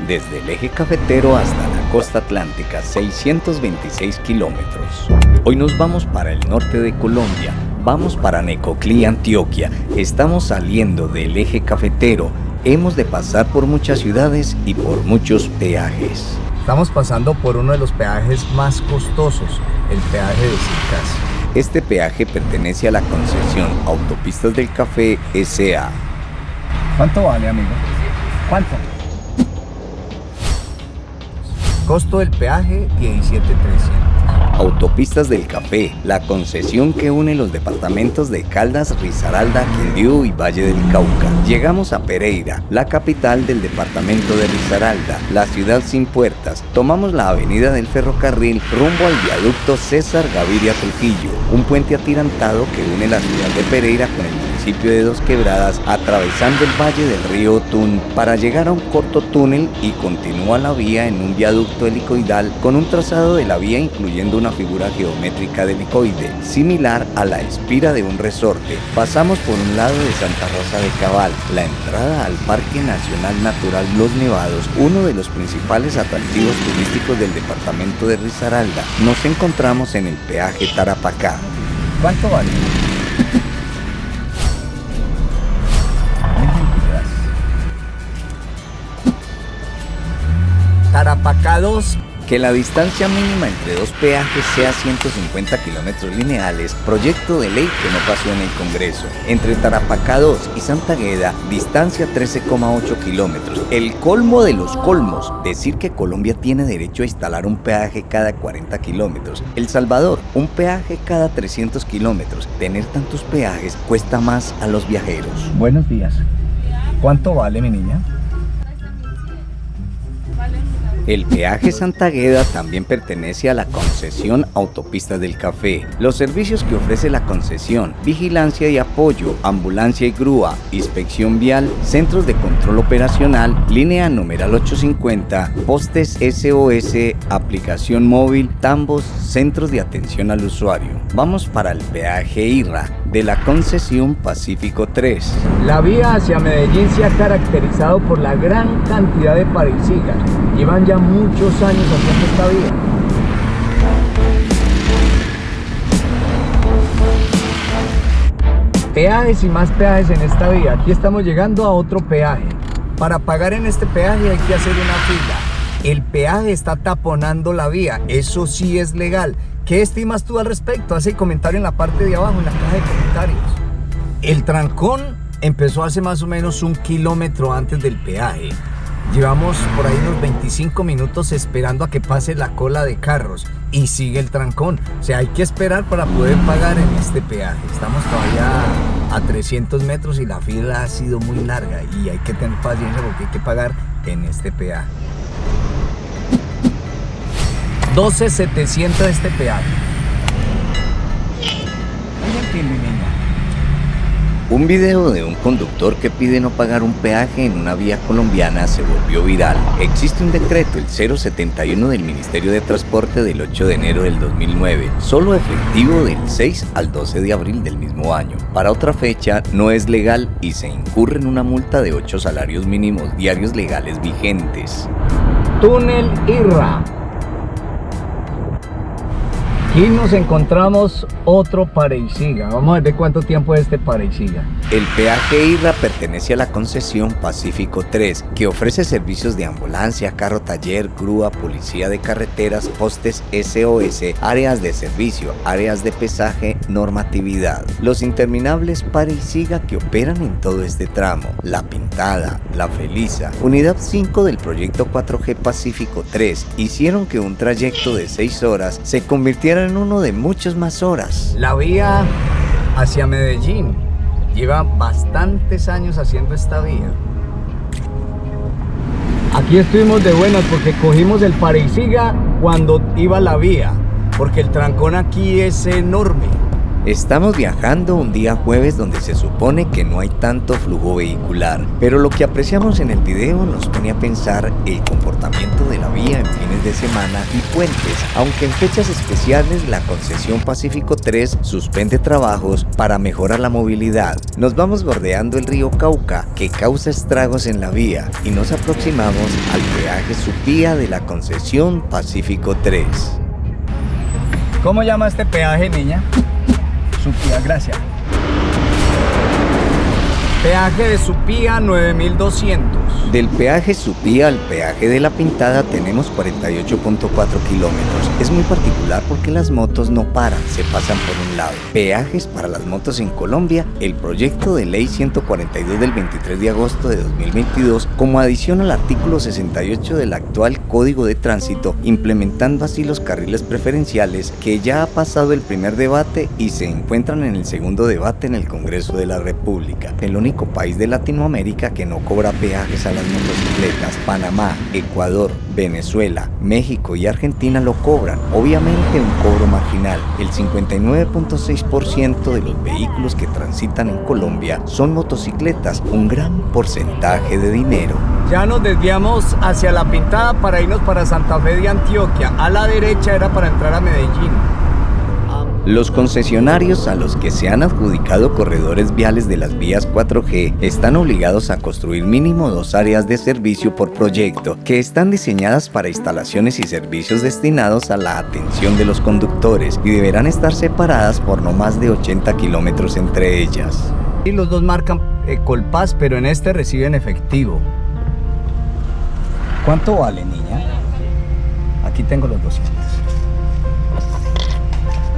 desde el eje cafetero hasta la costa atlántica, 626 kilómetros. Hoy nos vamos para el norte de Colombia, vamos para Necoclí, Antioquia. Estamos saliendo del eje cafetero, hemos de pasar por muchas ciudades y por muchos peajes. Estamos pasando por uno de los peajes más costosos, el peaje de Sicasí. Este peaje pertenece a la concesión Autopistas del Café S.A. ¿Cuánto vale, amigo? ¿Cuánto? Costo del peaje, 17,300. Autopistas del Café, la concesión que une los departamentos de Caldas, Risaralda, Quindío y Valle del Cauca. Llegamos a Pereira, la capital del departamento de Risaralda, la ciudad sin puertas. Tomamos la avenida del ferrocarril rumbo al viaducto César Gaviria Trujillo, un puente atirantado que une la ciudad de Pereira con el municipio de Dos Quebradas, atravesando el valle del río Tun para llegar a un corto túnel y continúa la vía en un viaducto helicoidal con un trazado de la vía incluyendo una figura geométrica de helicoide, similar a la espira de un resorte. Pasamos por un lado de Santa Rosa de Cabal, la entrada al Parque Nacional Natural Los Nevados, uno de los principales atractivos turísticos del departamento de Risaralda. Nos encontramos en el peaje Tarapacá. ¿Cuánto vale? Tarapacá 2. Que la distancia mínima entre dos peajes sea 150 kilómetros lineales, proyecto de ley que no pasó en el Congreso. Entre Tarapacá 2 y Santagueda, distancia 13,8 kilómetros. El colmo de los colmos, decir que Colombia tiene derecho a instalar un peaje cada 40 kilómetros. El Salvador, un peaje cada 300 kilómetros. Tener tantos peajes cuesta más a los viajeros. Buenos días. ¿Cuánto vale, mi niña? El peaje Santagueda también pertenece a la concesión Autopistas del Café. Los servicios que ofrece la concesión: vigilancia y apoyo, ambulancia y grúa, inspección vial, centros de control operacional, línea numeral 850, postes SOS, aplicación móvil, tambos, centros de atención al usuario. Vamos para el peaje IRRA de la concesión Pacífico 3. La vía hacia Medellín se ha caracterizado por la gran cantidad de parisigas. Llevan ya muchos años haciendo esta vía. Peajes y más peajes en esta vía. Aquí estamos llegando a otro peaje. Para pagar en este peaje hay que hacer una fila. El peaje está taponando la vía. Eso sí es legal. ¿Qué estimas tú al respecto? Haz el comentario en la parte de abajo, en la caja de comentarios. El trancón empezó hace más o menos 1 kilómetro antes del peaje. Llevamos por ahí unos 25 minutos esperando a que pase la cola de carros y sigue el trancón. O sea, hay que esperar para poder pagar en este peaje. Estamos todavía a 300 metros y la fila ha sido muy larga y hay que tener paciencia porque hay que pagar en este peaje. 12,700 este peaje. Muy bien, mi niña. Un video de un conductor que pide no pagar un peaje en una vía colombiana se volvió viral. Existe un decreto, el 071 del Ministerio de Transporte del 8 de enero del 2009, solo efectivo del 6 al 12 de abril del mismo año. Para otra fecha no es legal y se incurre en una multa de 8 salarios mínimos diarios legales vigentes. Túnel IRRA. Aquí nos encontramos otro Pareiciga. Vamos a ver de cuánto tiempo es este Pareiciga. El peaje IRRA pertenece a la concesión Pacífico 3, que ofrece servicios de ambulancia, carro taller, grúa, policía de carreteras, postes SOS, áreas de servicio, áreas de pesaje, normatividad. Los interminables Pareiciga que operan en todo este tramo: La Pintada, La Felisa, unidad 5 del proyecto 4G Pacífico 3, hicieron que un trayecto de 6 horas se convirtiera en uno de muchas más horas. La vía hacia Medellín lleva bastantes años haciendo esta vía. Aquí estuvimos de buenas porque cogimos el Pareiciga cuando iba la vía, porque el trancón aquí es enorme. Estamos viajando un día jueves donde se supone que no hay tanto flujo vehicular, pero lo que apreciamos en el video nos pone a pensar el comportamiento de la vía en fines de semana y puentes, aunque en fechas especiales la concesión Pacífico 3 suspende trabajos para mejorar la movilidad. Nos vamos bordeando el río Cauca, que causa estragos en la vía, y nos aproximamos al peaje Supía de la concesión Pacífico 3. ¿Cómo llama este peaje, niña? Supía, gracias. Peaje de Supía 9200. Del peaje Supía al peaje de La Pintada tenemos 48.4 kilómetros. Es muy particular porque las motos no paran, se pasan por un lado. Peajes para las motos en Colombia, el proyecto de ley 142 del 23 de agosto de 2022, como adición al artículo 68 del actual Código de Tránsito, implementando así los carriles preferenciales, que ya ha pasado el primer debate y se encuentran en el segundo debate en el Congreso de la República. El único país de Latinoamérica que no cobra peajes a las motocicletas. Panamá, Ecuador, Venezuela, México y Argentina lo cobran, obviamente un cobro marginal. El 59.6% de los vehículos que transitan en Colombia son motocicletas, un gran porcentaje de dinero. Ya nos desviamos hacia La Pintada para irnos para Santa Fe de Antioquia. A la derecha era para entrar a Medellín. Los concesionarios a los que se han adjudicado corredores viales de las vías 4G están obligados a construir mínimo 2 áreas de servicio por proyecto, que están diseñadas para instalaciones y servicios destinados a la atención de los conductores y deberán estar separadas por no más de 80 kilómetros entre ellas. Y los dos marcan Colpás, pero en este reciben efectivo. ¿Cuánto vale, niña? Aquí tengo los 200.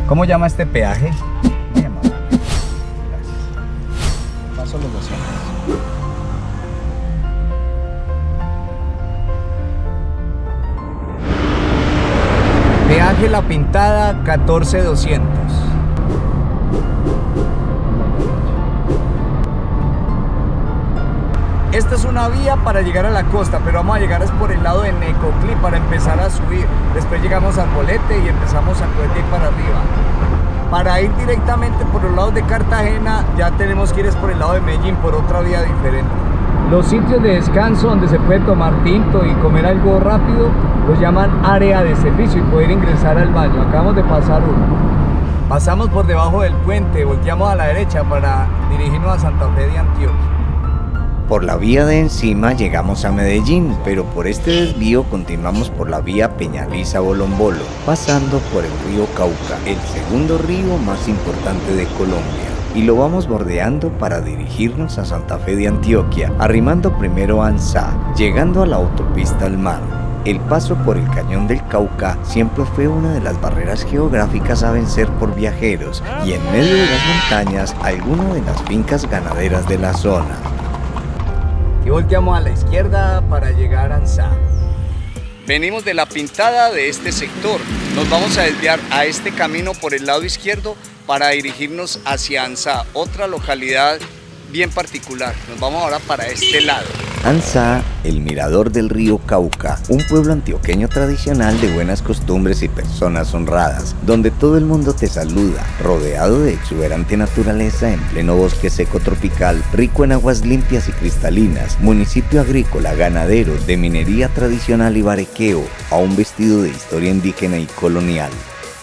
¿Cómo llama este peaje? Gracias. Paso los 200. Peaje La Pintada 14200. Esta es una vía para llegar a la costa, pero vamos a llegar es por el lado de Necoclí para empezar a subir. Después llegamos al Bolete y empezamos a coger de ahí para arriba. Para ir directamente por los lados de Cartagena, ya tenemos que ir es por el lado de Medellín, por otra vía diferente. Los sitios de descanso donde se puede tomar tinto y comer algo rápido, los llaman área de servicio y poder ingresar al baño. Acabamos de pasar uno. Pasamos por debajo del puente, volteamos a la derecha para dirigirnos a Santa Fe de Antioquia. Por la vía de encima llegamos a Medellín, pero por este desvío continuamos por la vía Peñaliza-Bolombolo, pasando por el río Cauca, el segundo río más importante de Colombia, y lo vamos bordeando para dirigirnos a Santa Fe de Antioquia, arrimando primero a Ansá, llegando a la autopista al mar. El paso por el cañón del Cauca siempre fue una de las barreras geográficas a vencer por viajeros, y en medio de las montañas, algunas de las fincas ganaderas de la zona. Y volteamos a la izquierda para llegar a Ansá. Venimos de La Pintada de este sector. Nos vamos a desviar a este camino por el lado izquierdo para dirigirnos hacia Ansá, otra localidad bien particular. Nos vamos ahora para este lado. Ansá, el mirador del río Cauca, un pueblo antioqueño tradicional de buenas costumbres y personas honradas, donde todo el mundo te saluda, rodeado de exuberante naturaleza en pleno bosque seco tropical, rico en aguas limpias y cristalinas, municipio agrícola, ganadero, de minería tradicional y barequeo, aún vestido de historia indígena y colonial.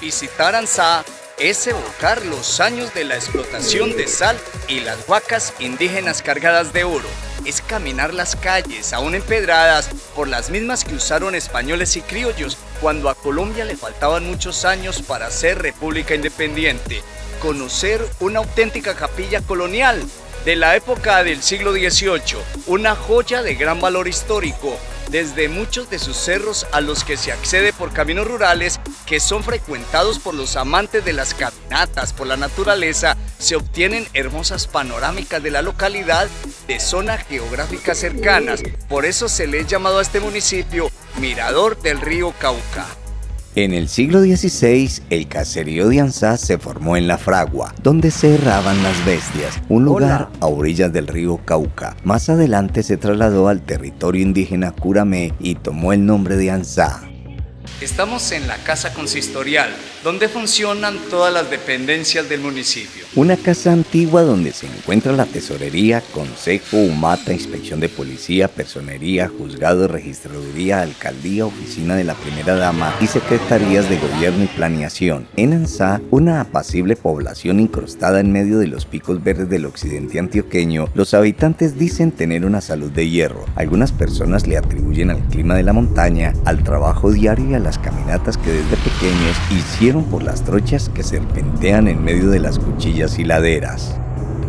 Visitar Ansá es evocar los años de la explotación de sal y las huacas indígenas cargadas de oro. Es caminar las calles, aún empedradas, por las mismas que usaron españoles y criollos cuando a Colombia le faltaban muchos años para ser república independiente. Conocer una auténtica capilla colonial de la época del siglo XVIII, una joya de gran valor histórico, desde muchos de sus cerros a los que se accede por caminos rurales que son frecuentados por los amantes de las caminatas por la naturaleza, se obtienen hermosas panorámicas de la localidad de zonas geográficas cercanas. Por eso se le ha llamado a este municipio Mirador del río Cauca. En el siglo XVI, el caserío de Ansá se formó en La Fragua, donde se herraban las bestias, un lugar a orillas del río Cauca. Más adelante se trasladó al territorio indígena Curamé y tomó el nombre de Ansá. Estamos en la Casa Consistorial, donde funcionan todas las dependencias del municipio. Una casa antigua donde se encuentra la tesorería, consejo, humata, inspección de policía, personería, juzgado, registraduría, alcaldía, oficina de la primera dama y secretarías de gobierno y planeación. En Ansá, una apacible población incrustada en medio de los picos verdes del occidente antioqueño, los habitantes dicen tener una salud de hierro. Algunas personas le atribuyen al clima de la montaña, al trabajo diario y a las caminatas que desde pequeños hicieron por las trochas que serpentean en medio de las cuchillas y laderas.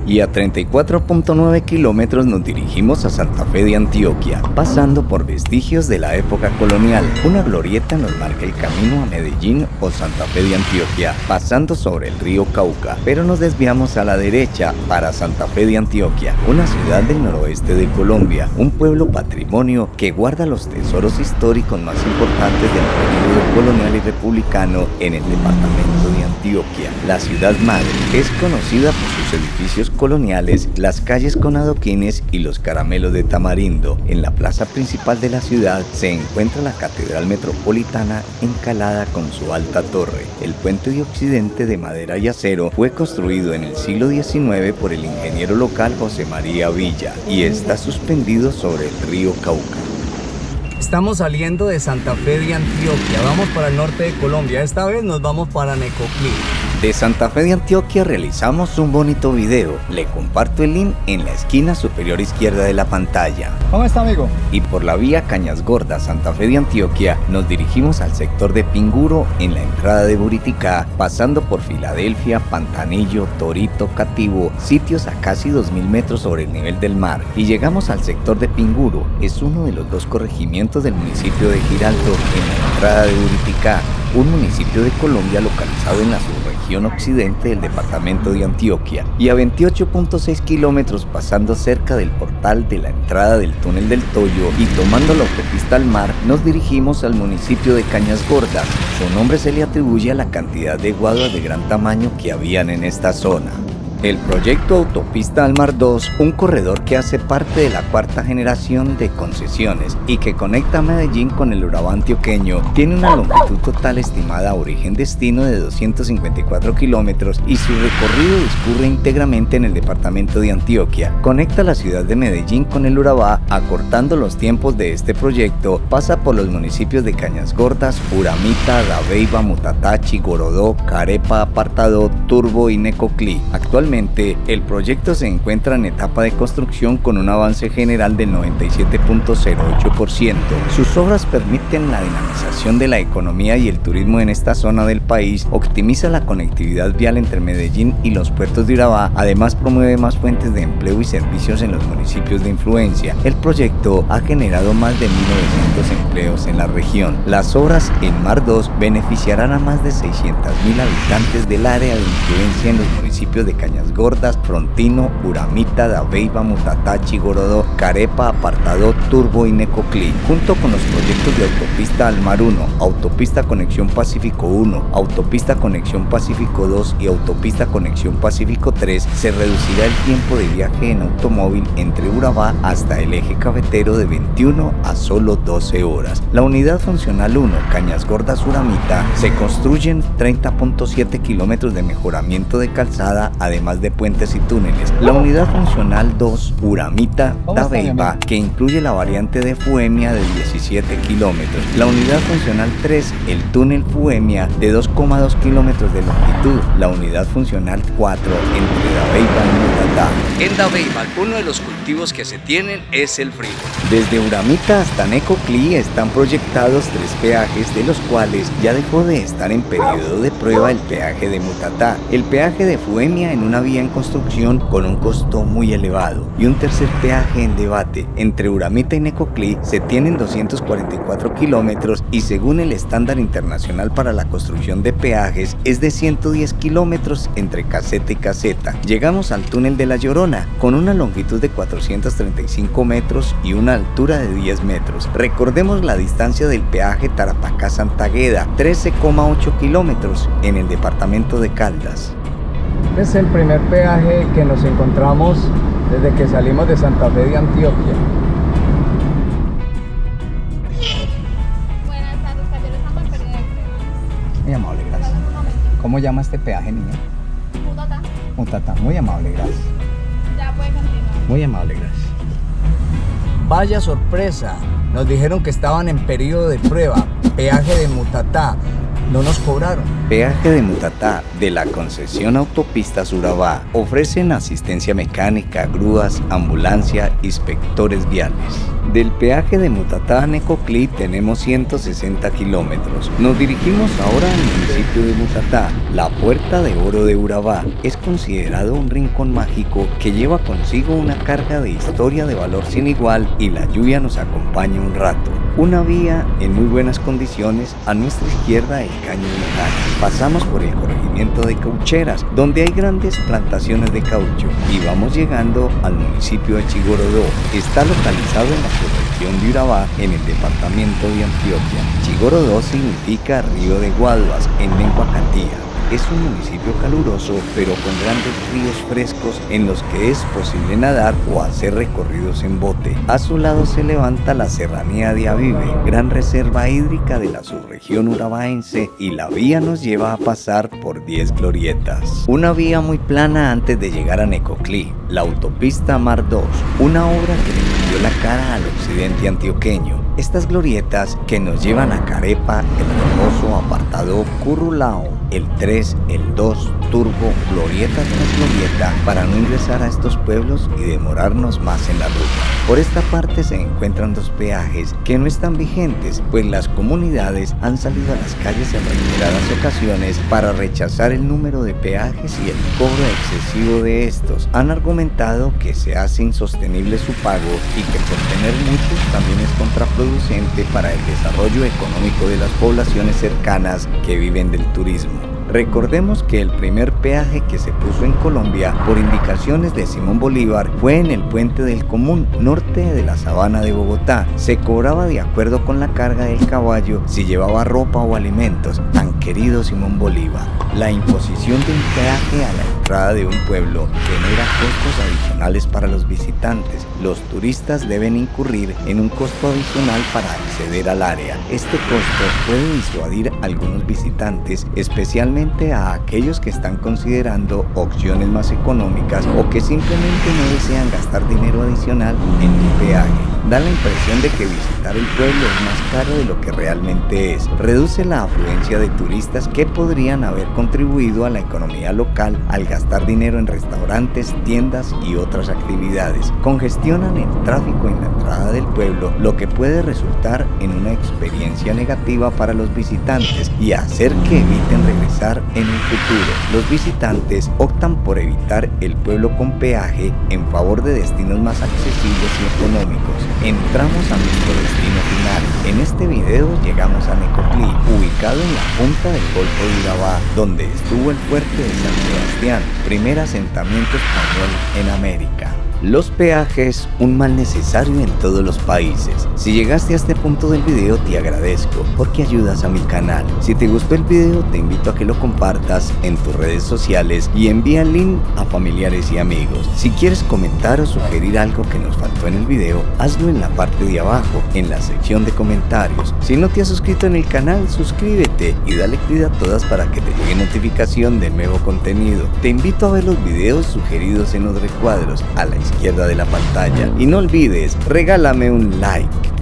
Y a 34.9 kilómetros nos dirigimos a Santa Fe de Antioquia, pasando por vestigios de la época colonial. Una glorieta nos marca el camino a Medellín o Santa Fe de Antioquia, pasando sobre el río Cauca, pero nos desviamos a la derecha para Santa Fe de Antioquia, una ciudad del noroeste de Colombia, un pueblo patrimonio que guarda los tesoros históricos más importantes del periodo colonial y republicano en el departamento de Antioquia. La ciudad madre es conocida por sus edificios coloniales, las calles con adoquines y los caramelos de tamarindo. En la plaza principal de la ciudad se encuentra la Catedral Metropolitana encalada con su alta torre. El puente de occidente de madera y acero fue construido en el siglo XIX por el ingeniero local José María Villa y está suspendido sobre el río Cauca. Estamos saliendo de Santa Fe de Antioquia, vamos para el norte de Colombia, esta vez nos vamos para Necoclí. De Santa Fe de Antioquia realizamos un bonito video, le comparto el link en la esquina superior izquierda de la pantalla. ¿Cómo está, amigo? Y por la vía Cañas Gordas, Santa Fe de Antioquia, nos dirigimos al sector de Pinguro en la entrada de Buriticá, pasando por Filadelfia, Pantanillo, Torito, Cativo, sitios a casi 2000 metros sobre el nivel del mar. Y llegamos al sector de Pinguro, es uno de los dos corregimientos del municipio de Giraldo en la entrada de Buriticá, un municipio de Colombia localizado en la subregión occidente del departamento de Antioquia y a 28.6 kilómetros pasando cerca del portal de la entrada del túnel del Toyo y tomando la autopista al mar nos dirigimos al municipio de Cañas Gordas. Su nombre se le atribuye a la cantidad de guaduas de gran tamaño que habían en esta zona. El proyecto Autopista al Mar 2, un corredor que hace parte de la cuarta generación de concesiones y que conecta Medellín con el Urabá antioqueño, tiene una longitud total estimada a origen-destino de 254 kilómetros y su recorrido discurre íntegramente en el departamento de Antioquia. Conecta la ciudad de Medellín con el Urabá, acortando los tiempos de este proyecto, pasa por los municipios de Cañas Gordas, Uramita, Dabeiba, Mutatá, Chigorodó, Carepa, Apartadó, Turbo y Necoclí. Actualmente, el proyecto se encuentra en etapa de construcción con un avance general del 97.08%. Sus obras permiten la dinamización de la economía y el turismo en esta zona del país, optimiza la conectividad vial entre Medellín y los puertos de Urabá, además promueve más fuentes de empleo y servicios en los municipios de influencia. El proyecto ha generado más de 1.900 empleos en la región. Las obras en Mar 2 beneficiarán a más de 600.000 habitantes del área de influencia en los municipios de Cañas Gordas, Frontino, Uramita, Dabeiba, Mutatá, Chigorodó, Carepa, Apartadó, Turbo y Necoclí, junto con los proyectos de Autopista al Mar 1, Autopista Conexión Pacífico 1, Autopista Conexión Pacífico 2 y Autopista Conexión Pacífico 3, se reducirá el tiempo de viaje en automóvil entre Urabá hasta el eje cafetero de 21 a solo 12 horas. La unidad funcional 1, Cañas Gordas Uramita, se construyen 30.7 kilómetros de mejoramiento de calzada, además de puentes y túneles. La unidad funcional 2, Uramita Dabeiba, que incluye la variante de Fuemia de 17 kilómetros. La unidad funcional 3, el túnel Fuemia de 2,2 kilómetros de longitud. La unidad funcional 4, entre Dabeiba y Mutatá. En Dabeiba, uno de los cultivos que se tienen es el frijol. Desde Uramita hasta Necoclí están proyectados 3 peajes, de los cuales ya dejó de estar en periodo de prueba el peaje de Mutatá, el peaje de Fuemia en una vía en construcción con un costo muy elevado, y un tercer peaje en debate. Entre Uramita y Necoclí se tienen 244 kilómetros y según el estándar internacional para la construcción de peajes es de 110 kilómetros entre caseta y caseta. Llegamos al túnel de La Llorona con una longitud de 435 metros y una altura de 10 metros. Recordemos la distancia del peaje Tarapacá-Santagueda, 13,8 kilómetros en el departamento de Caldas. Este es el primer peaje que nos encontramos desde que salimos de Santa Fe de Antioquia. Buenas tardes, caballeros. Estamos ¿Cómo llama este peaje, niña? Mutatá. Mutatá. Muy amable, gracias. Ya puede continuar. Muy amable, gracias. Vaya sorpresa. Nos dijeron que estaban en periodo de prueba. Peaje de Mutatá. No nos cobraron. Peaje de Mutatá de la concesión Autopistas Urabá. Ofrecen asistencia mecánica, grúas, ambulancia, inspectores viales. Del peaje de Mutatá a Necoclí tenemos 160 kilómetros. Nos dirigimos ahora al municipio de Mutatá. La Puerta de Oro de Urabá es considerado un rincón mágico que lleva consigo una carga de historia de valor sin igual y la lluvia nos acompaña un rato. Una vía en muy buenas condiciones, a nuestra izquierda el Caño Lejano. Pasamos por el corregimiento de Caucheras, donde hay grandes plantaciones de caucho, y vamos llegando al municipio de Chigorodó. Está localizado en la subregión de Urabá, en el departamento de Antioquia. Chigorodó significa río de Guaduas en lengua cantía. Es un municipio caluroso, pero con grandes ríos frescos en los que es posible nadar o hacer recorridos en bote. A su lado se levanta la serranía de Avive, gran reserva hídrica de la subregión urabaense, y la vía nos lleva a pasar por 10 glorietas. Una vía muy plana antes de llegar a Necoclí, la autopista Mar 2, una obra que le cambió la cara al occidente antioqueño. Estas glorietas que nos llevan a Carepa, El Rocoso, Apartado, Currulao, el 3, el 2, Turbo, glorieta tras glorieta, para no ingresar a estos pueblos y demorarnos más en la ruta. Por esta parte se encuentran dos peajes que no están vigentes, pues las comunidades han salido a las calles en reiteradas ocasiones para rechazar el número de peajes y el cobro excesivo de estos. Han argumentado que se hace insostenible su pago y que por tener muchos también es contraproducente para el desarrollo económico de las poblaciones cercanas que viven del turismo. Recordemos que el primer peaje que se puso en Colombia por indicaciones de Simón Bolívar fue en el Puente del Común, norte de la Sabana de Bogotá. Se cobraba de acuerdo con la carga del caballo si llevaba ropa o alimentos. Tan querido Simón Bolívar. La imposición de un peaje a la entrada de un pueblo genera costos adicionales para los visitantes. Los turistas deben incurrir en un costo adicional para acceder al área. Este costo puede disuadir a algunos visitantes, especialmente a aquellos que están considerando opciones más económicas o que simplemente no desean gastar dinero adicional en un peaje. Da la impresión de que visitar el pueblo es más caro de lo que realmente es. Reduce la afluencia de turistas que podrían haber contribuido a la economía local al gastar dinero en restaurantes, tiendas y otras actividades. Congestionan el tráfico en la entrada del pueblo, lo que puede resultar en una experiencia negativa para los visitantes y hacer que eviten regresar en el futuro. Los visitantes optan por evitar el pueblo con peaje en favor de destinos más accesibles y económicos. Entramos a nuestro destino final. En este video llegamos a Necoclí, ubicado en la punta del Golfo de Urabá, donde estuvo el fuerte de San Sebastián, primer asentamiento español en América. Los peajes, un mal necesario en todos los países. Si llegaste a este punto del video te agradezco porque ayudas a mi canal. Si te gustó el video te invito a que lo compartas en tus redes sociales y envía el link a familiares y amigos. Si quieres comentar o sugerir algo que nos faltó en el video, hazlo en la parte de abajo, en la sección de comentarios. Si no te has suscrito en el canal, suscríbete y dale clic a todas para que te llegue notificación de nuevo contenido. Te invito a ver los videos sugeridos en los recuadros a la izquierda de la pantalla y no olvides, regálame un like.